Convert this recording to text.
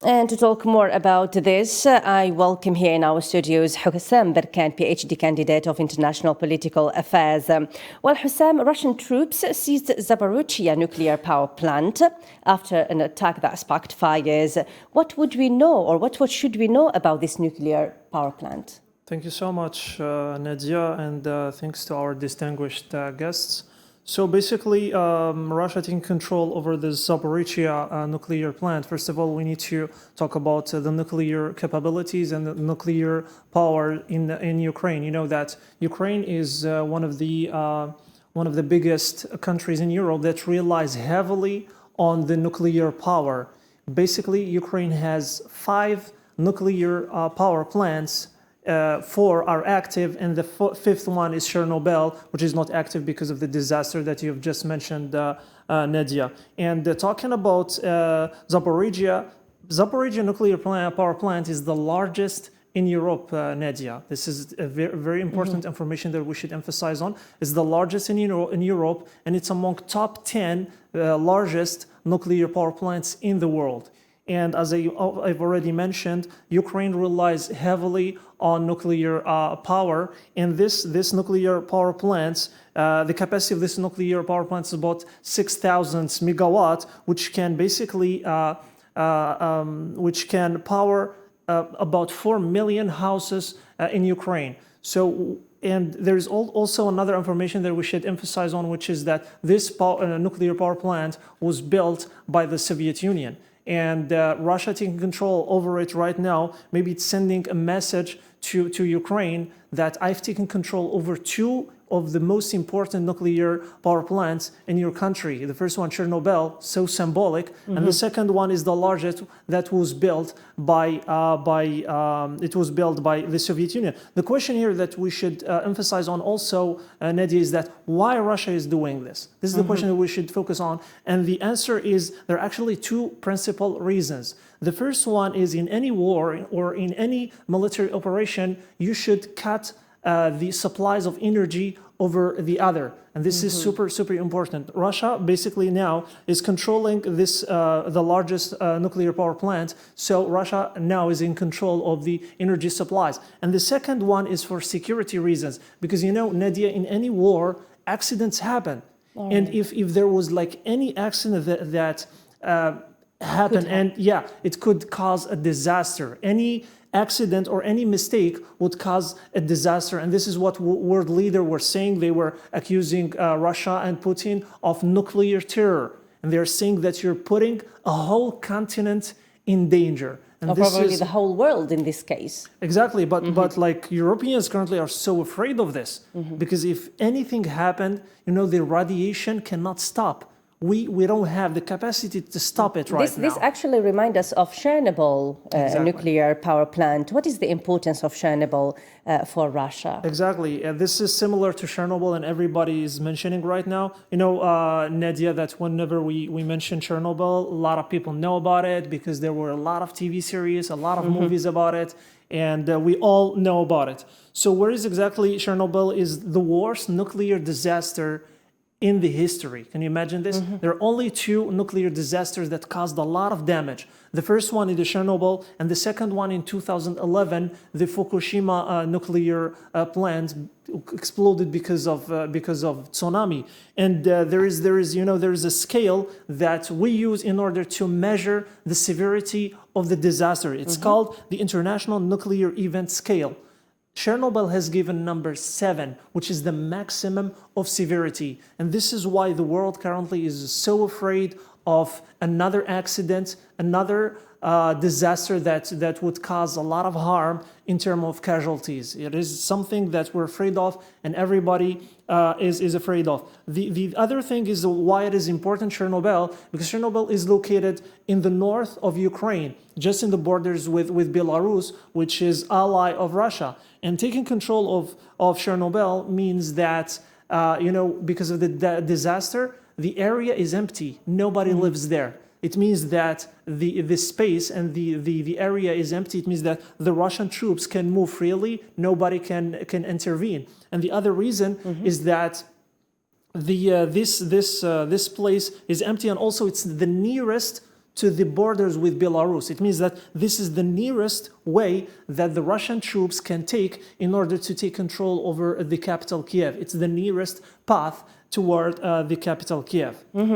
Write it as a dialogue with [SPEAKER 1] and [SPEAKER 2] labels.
[SPEAKER 1] And to talk more about this, I welcome here in our studios Hussam Berkan, PhD candidate of International Political Affairs. Well, Hussam, Russian troops seized Zaporizhzhia nuclear power plant after an attack that sparked fires. What would we know, or what should we know about this nuclear power plant?
[SPEAKER 2] Thank you so much, Nadia, and thanks to our distinguished guests. So basically, Russia taking control over the Zaporizhzhia nuclear plant. First of all, we need to talk about the nuclear capabilities and the nuclear power in Ukraine. You know that Ukraine is one of the biggest countries in Europe that relies heavily on the nuclear power. Basically, Ukraine has 5 nuclear power plants. 4 are active, and the 5th one is Chernobyl, which is not active because of the disaster that you've just mentioned, Nadia. And talking about Zaporizhzhia nuclear power plant is the largest in Europe, Nadia. This is a very important information that we should emphasize on. It's the largest in Europe, and it's among top 10 largest nuclear power plants in the world. And as I've already mentioned, Ukraine relies heavily on nuclear power. And this nuclear power plants, the capacity of this nuclear power plant is about 6,000 megawatt, which can basically power about 4 million houses in Ukraine. So, and there's also another information that we should emphasize on, which is that this nuclear power plant was built by the Soviet Union. And Russia taking control over it right now, maybe it's sending a message to Ukraine that I've taken control over 2 of the most important nuclear power plants in your country. The first one, Chernobyl, so symbolic, and the second one is the largest that was built by the Soviet Union. The question here that we should emphasize on also, Nadia, is that why Russia is doing this? This is the question that we should focus on, and the answer is there are actually 2 principal reasons. The first one is in any war or in any military operation, you should cut the supplies of energy over the other, and this is super important. Russia basically now is controlling this the largest nuclear power plant, so Russia now is in control of the energy supplies. And the second one is for security reasons, because you know, Nadia, in any war accidents happen, and if there was like any accident that happened, and yeah, it could cause a disaster. Any accident or any mistake would cause a disaster, and this is what world leaders were saying. They were accusing Russia and Putin of nuclear terror, and they're saying that you're putting a whole continent in danger. And
[SPEAKER 1] or probably the whole world in this case.
[SPEAKER 2] Exactly, but like Europeans currently are so afraid of this, because if anything happened, you know, the radiation cannot stop. We don't have the capacity to stop it now.
[SPEAKER 1] This actually reminds us of Chernobyl nuclear power plant. What is the importance of Chernobyl for Russia?
[SPEAKER 2] Exactly. This is similar to Chernobyl, and everybody is mentioning right now. You know, Nadia, that whenever we mention Chernobyl, a lot of people know about it because there were a lot of TV series, a lot of movies about it, and we all know about it. So where is exactly Chernobyl is the worst nuclear disaster in the history. Can you imagine this? There are only 2 nuclear disasters that caused a lot of damage. The first one is the Chernobyl, and the second one in 2011, the Fukushima nuclear plant exploded because of tsunami. And there is a scale that we use in order to measure the severity of the disaster. It's called the International Nuclear Event Scale. Chernobyl has given number 7, which is the maximum of severity. And this is why the world currently is so afraid of another accident, another disaster that would cause a lot of harm in terms of casualties. It is something that we're afraid of, and everybody is afraid of. The other thing is why it is important, Chernobyl, because Chernobyl is located in the north of Ukraine, just in the borders with Belarus, which is ally of Russia. And taking control of Chernobyl means that, because of the disaster, the area is empty. Nobody lives there. It means that the space and the area is empty. It means that the Russian troops can move freely. Nobody can intervene. And the other reason is that this place is empty, and also it's the nearest to the borders with Belarus. It means that this is the nearest way that the Russian troops can take in order to take control over the capital Kiev. It's the nearest path toward the capital Kiev.